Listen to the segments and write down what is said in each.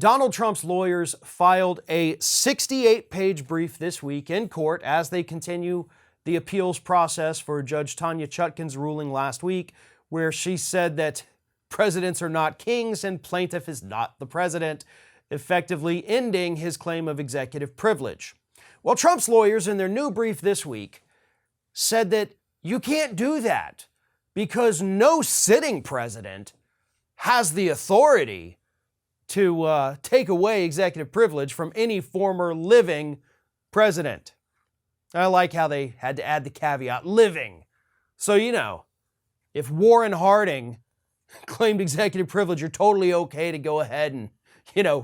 Donald Trump's lawyers filed a 68-page brief this week in court as they continue the appeals process for Judge Tanya Chutkan's ruling last week, where she said that presidents are not kings and plaintiff is not the president, effectively ending his claim of executive privilege. Well, Trump's lawyers in their new brief this week said that you can't do that because no sitting president has the authority to take away executive privilege from any former living president. I like how they had to add the caveat, living. So, if Warren Harding claimed executive privilege, you're totally okay to go ahead and,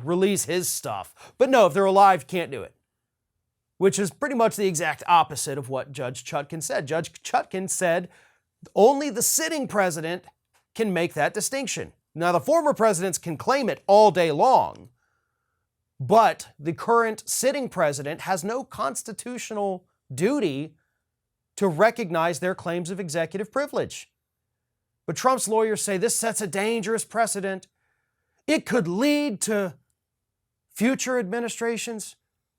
release his stuff. But no, if they're alive, you can't do it. Which is pretty much the exact opposite of what Judge Chutkan said. Judge Chutkan said only the sitting president can make that distinction. Now, the former presidents can claim it all day long, but the current sitting president has no constitutional duty to recognize their claims of executive privilege. But Trump's lawyers say this sets a dangerous precedent. It could lead to future administrations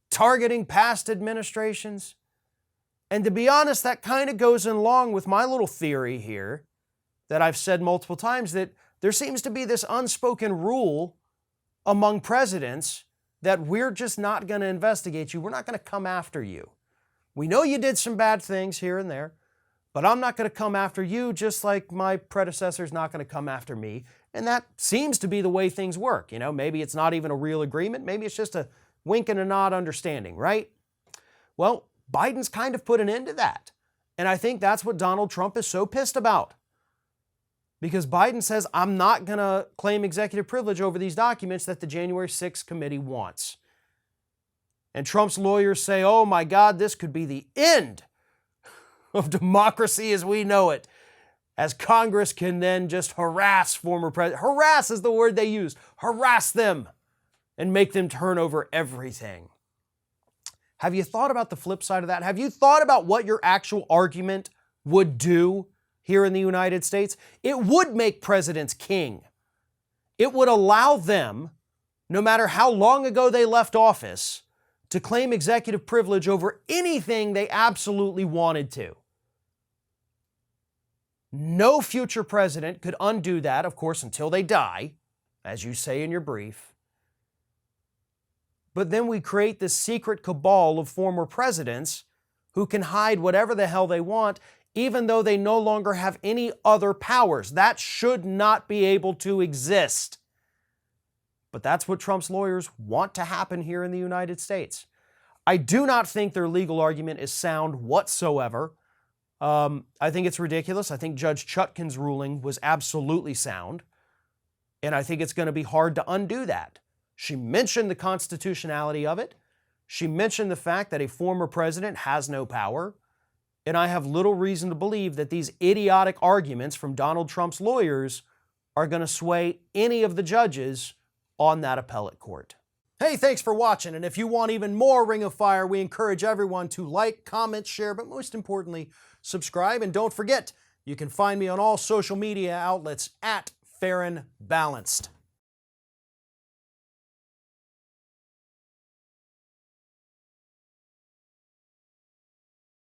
targeting past administrations. And to be honest, that kind of goes along with my little theory here that I've said multiple times, that there seems to be this unspoken rule among presidents that we're just not going to investigate you. We're not going to come after you. We know you did some bad things here and there, but I'm not going to come after you just like my predecessor's not going to come after me. And that seems to be the way things work. Maybe it's not even a real agreement. Maybe it's just a wink and a nod understanding, right? Well, Biden's kind of put an end to that. And I think that's what Donald Trump is so pissed about. Because Biden says, I'm not going to claim executive privilege over these documents that the January 6th committee wants. And Trump's lawyers say, oh my God, this could be the end of democracy as we know it, as Congress can then just harass former presidents. Harass is the word they used. Harass them and make them turn over everything. Have you thought about the flip side of that? Have you thought about what your actual argument would do here in the United States? It would make presidents king. It would allow them, no matter how long ago they left office, to claim executive privilege over anything they absolutely wanted to. No future president could undo that, of course, until they die, as you say in your brief. But then we create this secret cabal of former presidents who can hide whatever the hell they want, even though they no longer have any other powers. That should not be able to exist. But that's what Trump's lawyers want to happen here in the United States. I do not think their legal argument is sound whatsoever. I think it's ridiculous. I think Judge Chutkan's ruling was absolutely sound. And I think it's going to be hard to undo that. She mentioned the constitutionality of it. She mentioned the fact that a former president has no power. And I have little reason to believe that these idiotic arguments from Donald Trump's lawyers are going to sway any of the judges on that appellate court. Hey, thanks for watching. And if you want even more Ring of Fire, we encourage everyone to like, comment, share, but most importantly, subscribe. And don't forget, you can find me on all social media outlets at Fair and Balanced.